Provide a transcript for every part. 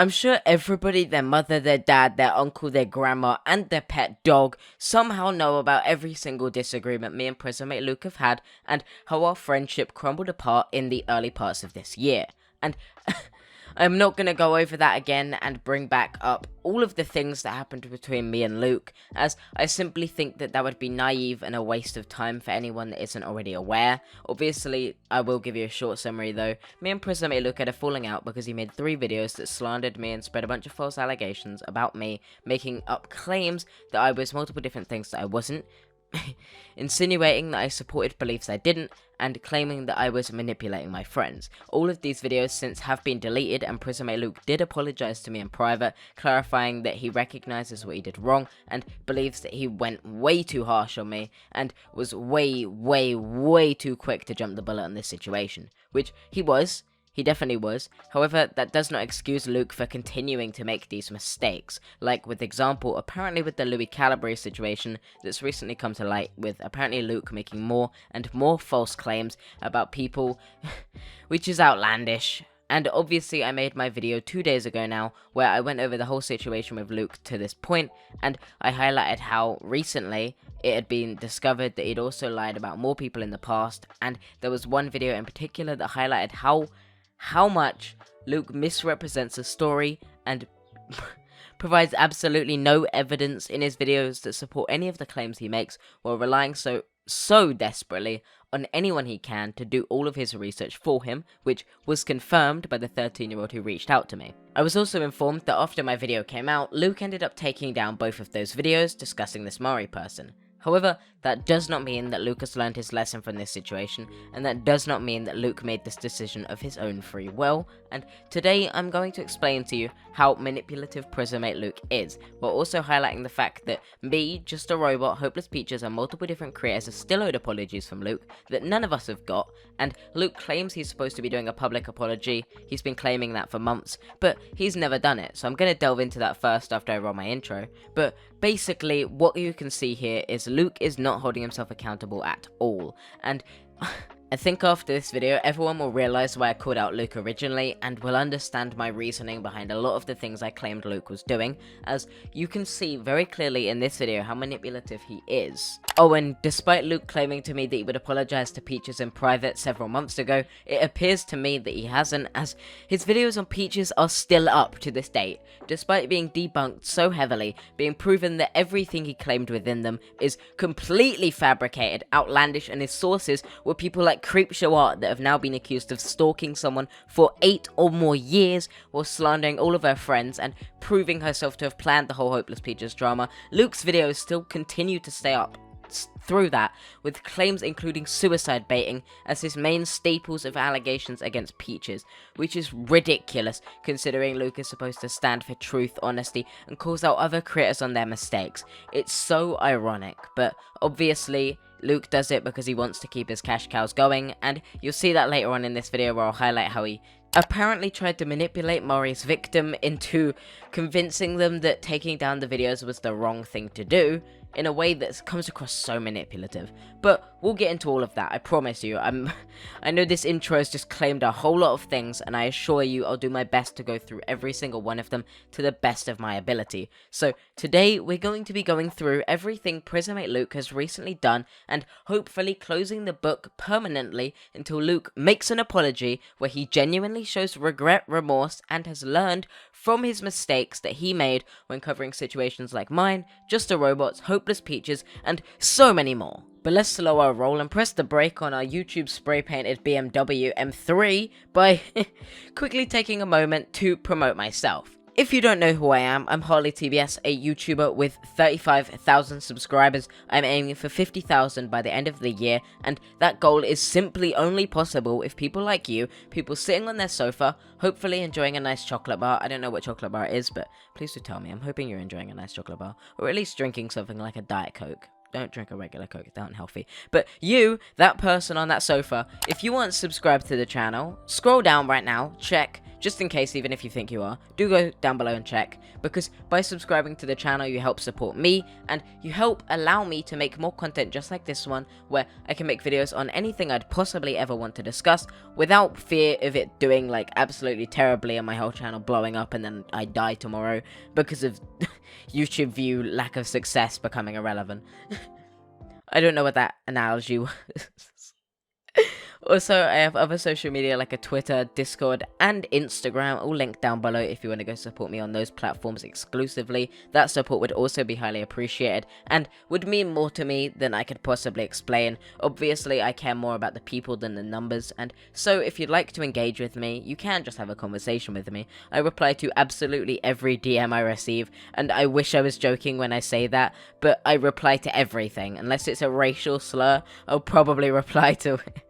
I'm sure everybody, their mother, their dad, their uncle, their grandma, and their pet dog somehow know about every single disagreement me and Prismate Luke have had, and how our friendship crumbled apart in the early parts of this year. And I'm not going to go over that again and bring back up all of the things that happened between me and Luke, as I simply think that that would be naive and a waste of time for anyone that isn't already aware. Obviously, I will give you a short summary though. Me and Prismate Luke had a falling out because he made 3 videos that slandered me and spread a bunch of false allegations about me, making up claims that I was multiple different things that I wasn't, insinuating that I supported beliefs I didn't, and claiming that I was manipulating my friends. All of these videos since have been deleted, and Prismate Luke did apologize to me in private, clarifying that he recognizes what he did wrong, and believes that he went way too harsh on me, and was way too quick to jump the bullet on this situation. Which he was. He definitely was. However, that does not excuse Luke for continuing to make these mistakes. Like, with example, apparently with the Louis Calabrese situation that's recently come to light, with apparently Luke making more and more false claims about people, which is outlandish. And obviously I made my video 2 days ago now, where I went over the whole situation with Luke to this point, and I highlighted how recently it had been discovered that he'd also lied about more people in the past, and there was one video in particular that highlighted how much Luke misrepresents a story and provides absolutely no evidence in his videos that support any of the claims he makes, while relying so desperately on anyone he can to do all of his research for him, which was confirmed by the 13-year-old who reached out to me. I was also informed that after my video came out, Luke ended up taking down both of those videos discussing this Murray person. However, that does not mean that Luke has learned his lesson from this situation, and that does not mean that Luke made this decision of his own free will, and today I'm going to explain to you how manipulative Prismate Luke is, while also highlighting the fact that me, Just a Robot, Hopeless Peaches, and multiple different creators have still owed apologies from Luke that none of us have got, and Luke claims he's supposed to be doing a public apology. He's been claiming that for months, but he's never done it, so I'm going to delve into that first after I roll my intro. But basically, what you can see here is Luke is not holding himself accountable at all, and I think after this video, everyone will realise why I called out Luke originally, and will understand my reasoning behind a lot of the things I claimed Luke was doing, as you can see very clearly in this video how manipulative he is. Oh, and despite Luke claiming to me that he would apologise to Peaches in private several months ago, it appears to me that he hasn't, as his videos on Peaches are still up to this date, despite being debunked so heavily, being proven that everything he claimed within them is completely fabricated, outlandish, and his sources were people like Creepshow Art that have now been accused of stalking someone for 8 or more years while slandering all of her friends and proving herself to have planned the whole Hopeless Peaches drama. Luke's videos still continue to stay up through that, with claims including suicide baiting as his main staples of allegations against Peaches, which is ridiculous considering Luke is supposed to stand for truth, honesty, and calls out other creators on their mistakes. It's so ironic, but obviously Luke does it because he wants to keep his cash cows going, and you'll see that later on in this video where I'll highlight how he apparently tried to manipulate Maury's victim into convincing them that taking down the videos was the wrong thing to do, in a way that comes across so manipulative. But we'll get into all of that, I promise you. I know this intro has just claimed a whole lot of things, and I assure you I'll do my best to go through every single one of them to the best of my ability. So today we're going to be going through everything Prismate Luke has recently done, and hopefully closing the book permanently until Luke makes an apology where he genuinely shows regret, remorse, and has learned from his mistakes that he made when covering situations like mine, Just a Robot's, Hopeless Peaches, and so many more. But let's slow our roll and press the brake on our YouTube spray painted BMW M3 by quickly taking a moment to promote myself. If you don't know who I am, I'm HarleyTBS, a YouTuber with 35,000 subscribers. I'm aiming for 50,000 by the end of the year, and that goal is simply only possible if people like you, people sitting on their sofa, hopefully enjoying a nice chocolate bar. I don't know what chocolate bar it is, but please do tell me. I'm hoping you're enjoying a nice chocolate bar, or at least drinking something like a Diet Coke. Don't drink a regular Coke, it's unhealthy. But you, that person on that sofa, if you want to subscribe to the channel, scroll down right now, check just in case, even if you think you are, do go down below and check, because by subscribing to the channel you help support me, and you help allow me to make more content just like this one, where I can make videos on anything I'd possibly ever want to discuss, without fear of it doing like absolutely terribly and my whole channel blowing up and then I die tomorrow because of YouTube view lack of success becoming irrelevant. I don't know what that analogy was. Also, I have other social media like a Twitter, Discord, and Instagram, all linked down below if you want to go support me on those platforms exclusively. That support would also be highly appreciated, and would mean more to me than I could possibly explain. Obviously, I care more about the people than the numbers, and so if you'd like to engage with me, you can just have a conversation with me. I reply to absolutely every DM I receive, and I wish I was joking when I say that, but I reply to everything. Unless it's a racial slur, I'll probably reply to it.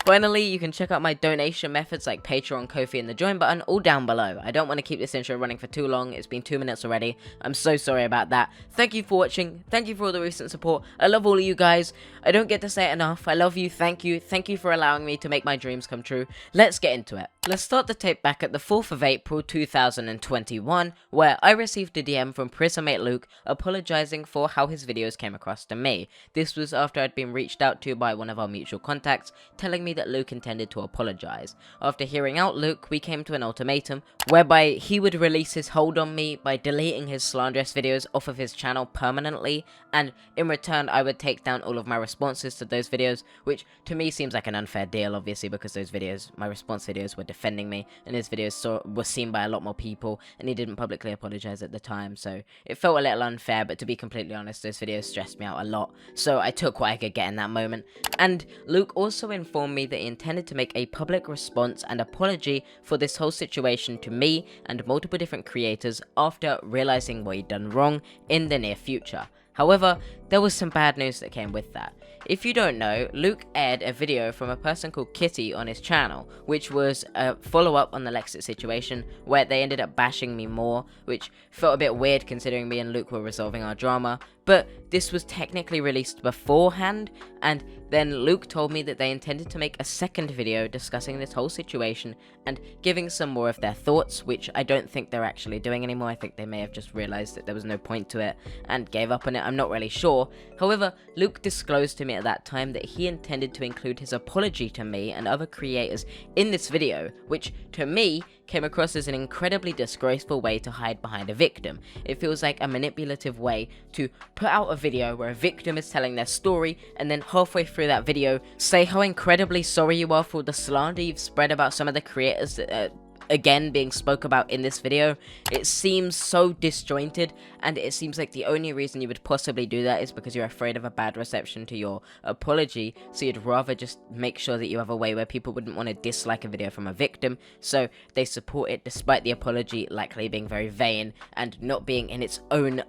Finally, you can check out my donation methods like Patreon, Ko-fi, and the join button all down below. I don't want to keep this intro running for too long. It's been 2 minutes already. I'm so sorry about that. Thank you for watching. Thank you for all the recent support. I love all of you guys. I don't get to say it enough. I love you. Thank you. Thank you for allowing me to make my dreams come true. Let's get into it. Let's start the tape back at the 4th of April 2021, where I received a DM from Prismate Luke apologizing for how his videos came across to me. This was after I'd been reached out to by one of our mutual contacts, telling me that Luke intended to apologize. After hearing out Luke, we came to an ultimatum, whereby he would release his hold on me by deleting his slanderous videos off of his channel permanently, and in return I would take down all of my responses to those videos, which to me seems like an unfair deal, obviously, because those videos, my response videos, were defending me, and his videos were seen by a lot more people, and he didn't publicly apologize at the time, so it felt a little unfair. But to be completely honest, those videos stressed me out a lot, so I took what I could get in that moment. And Luke also informed me that he intended to make a public response and apology for this whole situation to me and multiple different creators after realizing what he'd done wrong in the near future. However, there was some bad news that came with that. If you don't know, Luke aired a video from a person called Kitty on his channel, which was a follow-up on the Lexit situation, where they ended up bashing me more, which felt a bit weird considering me and Luke were resolving our drama, but this was technically released beforehand, and then Luke told me that they intended to make a second video discussing this whole situation and giving some more of their thoughts, which I don't think they're actually doing anymore. I think they may have just realized that there was no point to it and gave up on it. I'm not really sure. However, Luke disclosed to me at that time that he intended to include his apology to me and other creators in this video, which to me came across as an incredibly disgraceful way to hide behind a victim. It feels like a manipulative way to put out a video where a victim is telling their story, and then halfway through that video say how incredibly sorry you are for the slander you've spread about some of the creators that again being spoke about in this video. It seems so disjointed, and it seems like the only reason you would possibly do that is because you're afraid of a bad reception to your apology, so you'd rather just make sure that you have a way where people wouldn't want to dislike a video from a victim, so they support it despite the apology likely being very vain and not being in its own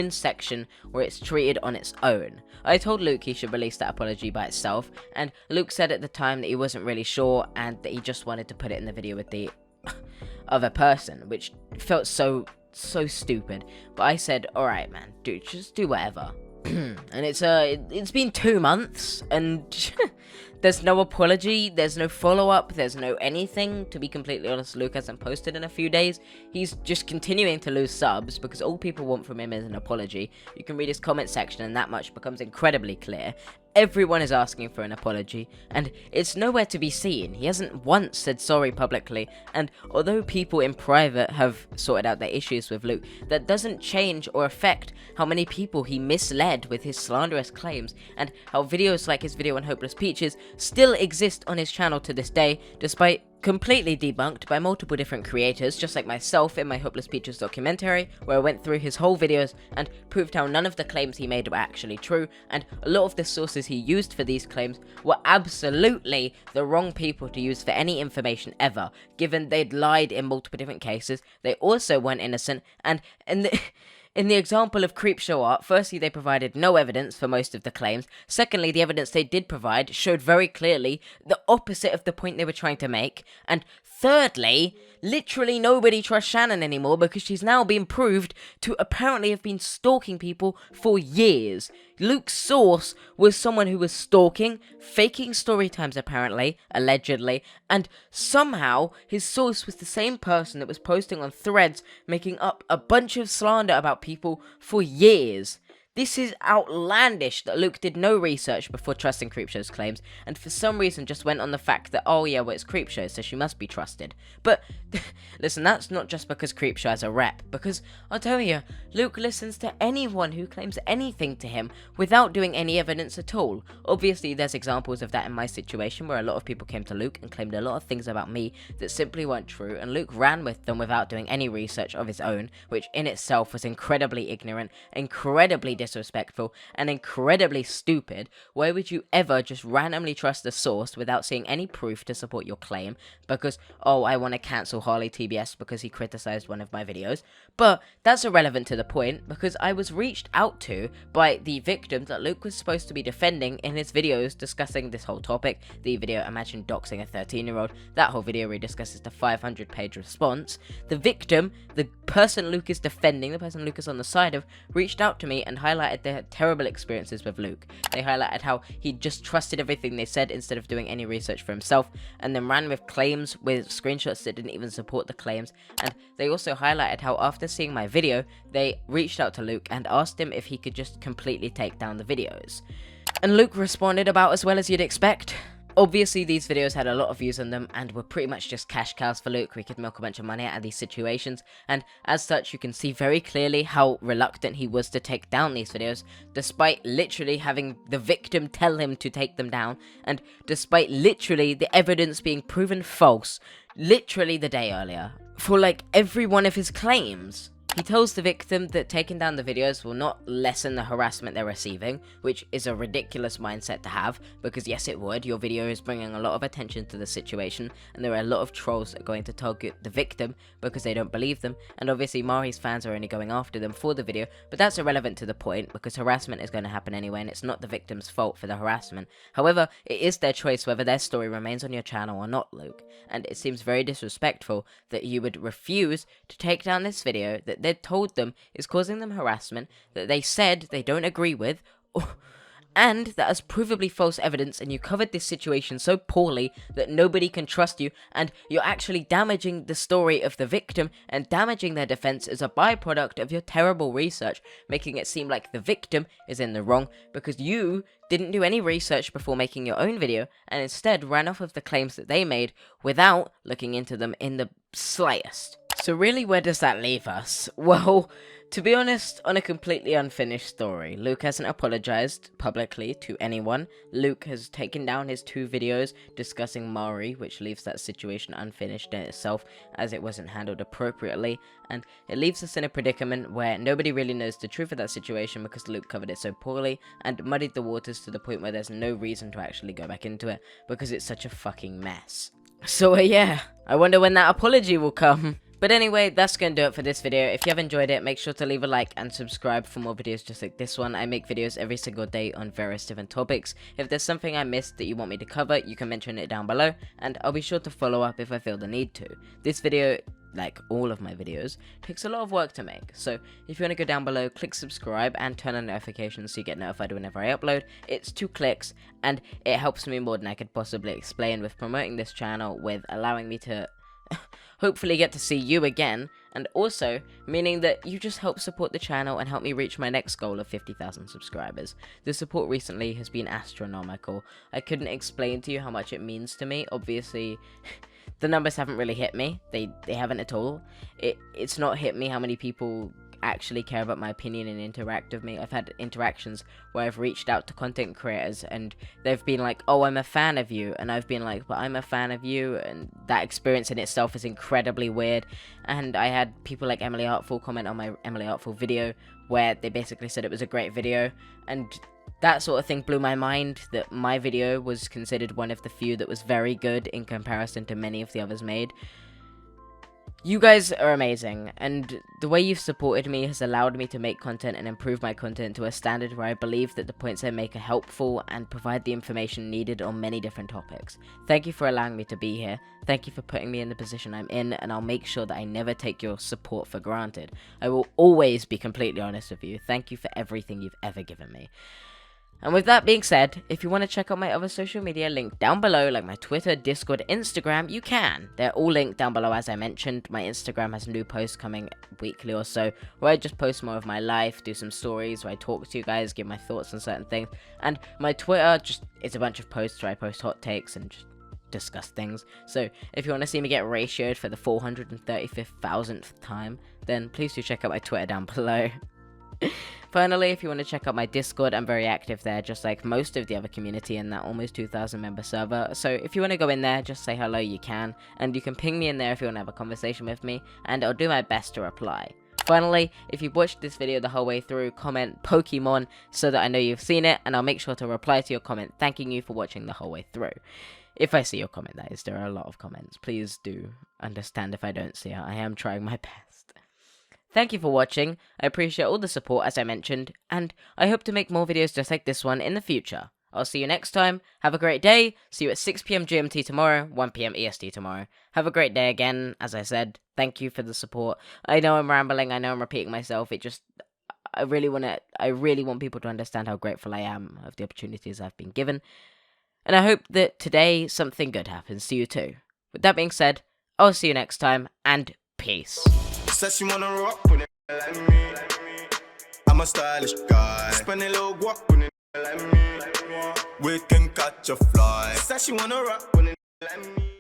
section where it's treated on its own. I told Luke he should release that apology by itself, and Luke said at the time that he wasn't really sure and that he just wanted to put it in the video with the other person, which felt so stupid. But I said, alright man, dude, just do whatever. And it's been 2 months, and there's no apology, there's no follow-up, there's no anything. To be completely honest, Luke hasn't posted in a few days. He's just continuing to lose subs because all people want from him is an apology. You can read his comment section and that much becomes incredibly clear. Everyone is asking for an apology, and it's nowhere to be seen. He hasn't once said sorry publicly, and although people in private have sorted out their issues with Luke, that doesn't change or affect how many people he misled with his slanderous claims, and how videos like his video on Hopeless Peaches still exist on his channel to this day, despite completely debunked by multiple different creators, just like myself in my Hopeless Peaches documentary, where I went through his whole videos and proved how none of the claims he made were actually true, and a lot of the sources he used for these claims were absolutely the wrong people to use for any information ever, given they'd lied in multiple different cases. They also weren't innocent, and in the example of Creepshow art, firstly, they provided no evidence for most of the claims. Secondly, the evidence they did provide showed very clearly the opposite of the point they were trying to make. And thirdly, literally nobody trusts Shannon anymore because she's now been proved to apparently have been stalking people for years. Luke's source was someone who was stalking, faking story times apparently, allegedly, and somehow his source was the same person that was posting on threads making up a bunch of slander about people for years. This is outlandish that Luke did no research before trusting Creepshow's claims, and for some reason just went on the fact that, oh yeah, well it's Creepshow, so she must be trusted. But, listen, that's not just because Creepshow has a rep, because, I'll tell you, Luke listens to anyone who claims anything to him without doing any evidence at all. Obviously, there's examples of that in my situation, where a lot of people came to Luke and claimed a lot of things about me that simply weren't true, and Luke ran with them without doing any research of his own, which in itself was incredibly ignorant, incredibly disrespectful, and incredibly stupid. Why would you ever just randomly trust a source without seeing any proof to support your claim? Because, oh, I want to cancel HarleyTBS because he criticized one of my videos. But that's irrelevant to the point, because I was reached out to by the victim that Luke was supposed to be defending in his videos discussing this whole topic. The video, Imagine Doxing a 13-year-old, that whole video rediscusses the 500-page response. The victim, the person Luke is defending, the person Luke is on the side of, reached out to me and highlighted their terrible experiences with Luke. They highlighted how he just trusted everything they said instead of doing any research for himself, and then ran with claims with screenshots that didn't even support the claims. And they also highlighted how after seeing my video, they reached out to Luke and asked him if he could just completely take down the videos. And Luke responded about as well as you'd expect. Obviously, these videos had a lot of views on them and were pretty much just cash cows for Luke. We could milk a bunch of money out of these situations, and as such, you can see very clearly how reluctant he was to take down these videos, despite literally having the victim tell him to take them down, and despite literally the evidence being proven false, literally the day earlier, for like every one of his claims. He tells the victim that taking down the videos will not lessen the harassment they're receiving, which is a ridiculous mindset to have, because yes it would. Your video is bringing a lot of attention to the situation, and there are a lot of trolls that are going to target the victim because they don't believe them, and obviously Mari's fans are only going after them for the video, but that's irrelevant to the point, because harassment is going to happen anyway, and it's not the victim's fault for the harassment. However, it is their choice whether their story remains on your channel or not, Luke, and it seems very disrespectful that you would refuse to take down this video that they'd told them is causing them harassment, that they said they don't agree with, and that as provably false evidence, and you covered this situation so poorly that nobody can trust you, and you're actually damaging the story of the victim and damaging their defense as a byproduct of your terrible research, making it seem like the victim is in the wrong because you didn't do any research before making your own video and instead ran off of the claims that they made without looking into them in the slightest. So really, where does that leave us? Well, to be honest, on a completely unfinished story. Luke hasn't apologized publicly to anyone. Luke has taken down his 2 videos discussing Mari, which leaves that situation unfinished in itself, as it wasn't handled appropriately, and it leaves us in a predicament where nobody really knows the truth of that situation because Luke covered it so poorly, and muddied the waters to the point where there's no reason to actually go back into it, because it's such a fucking mess. So yeah, I wonder when that apology will come. But anyway, that's going to do it for this video. If you have enjoyed it, make sure to leave a like and subscribe for more videos just like this one. I make videos every single day on various different topics. If there's something I missed that you want me to cover, you can mention it down below, and I'll be sure to follow up if I feel the need to. This video, like all of my videos, takes a lot of work to make. So if you want to go down below, click subscribe and turn on notifications so you get notified whenever I upload. It's 2 clicks, and it helps me more than I could possibly explain with promoting this channel, with allowing me to hopefully get to see you again, and also meaning that you just help support the channel and help me reach my next goal of 50,000 subscribers. The support recently has been astronomical. I couldn't explain to you how much it means to me. Obviously, the numbers haven't really hit me. They haven't at all. It's not hit me how many people actually care about my opinion and interact with me. I've had interactions where I've reached out to content creators and they've been like, oh, I'm a fan of you, and I've been like, but I'm a fan of you, and that experience in itself is incredibly weird. And I had people like Emily Artful comment on my Emily Artful video where they basically said it was a great video, and that sort of thing blew my mind, that my video was considered one of the few that was very good in comparison to many of the others made. You guys are amazing, and the way you've supported me has allowed me to make content and improve my content to a standard where I believe that the points I make are helpful and provide the information needed on many different topics. Thank you for allowing me to be here, thank you for putting me in the position I'm in, and I'll make sure that I never take your support for granted. I will always be completely honest with you. Thank you for everything you've ever given me. And with that being said, if you want to check out my other social media linked down below, like my Twitter, Discord, Instagram, you can. They're all linked down below as I mentioned. My Instagram has new posts coming weekly or so, where I just post more of my life, do some stories, where I talk to you guys, give my thoughts on certain things. And my Twitter just is a bunch of posts where I post hot takes and just discuss things. So if you want to see me get ratioed for the 435,000th time, then please do check out my Twitter down below. Finally, if you want to check out my Discord, I'm very active there, just like most of the other community in that almost 2,000 member server. So if you want to go in there, just say hello, you can. And you can ping me in there if you want to have a conversation with me, and I'll do my best to reply. Finally, if you've watched this video the whole way through, comment Pokemon so that I know you've seen it, and I'll make sure to reply to your comment thanking you for watching the whole way through. If I see your comment, that is. There are a lot of comments. Please do understand if I don't see it. I am trying my best. Thank you for watching, I appreciate all the support as I mentioned, and I hope to make more videos just like this one in the future. I'll see you next time, have a great day, see you at 6 PM GMT tomorrow, 1 PM EST tomorrow. Have a great day again, as I said, thank you for the support. I know I'm rambling, I know I'm repeating myself, I really want people to understand how grateful I am of the opportunities I've been given. And I hope that today something good happens to you too. With that being said, I'll see you next time, and peace. Says she wanna rock with it like me. I'm a stylish guy. Spend a little guap with it like me. We can catch a fly. Says she wanna rock with it like me.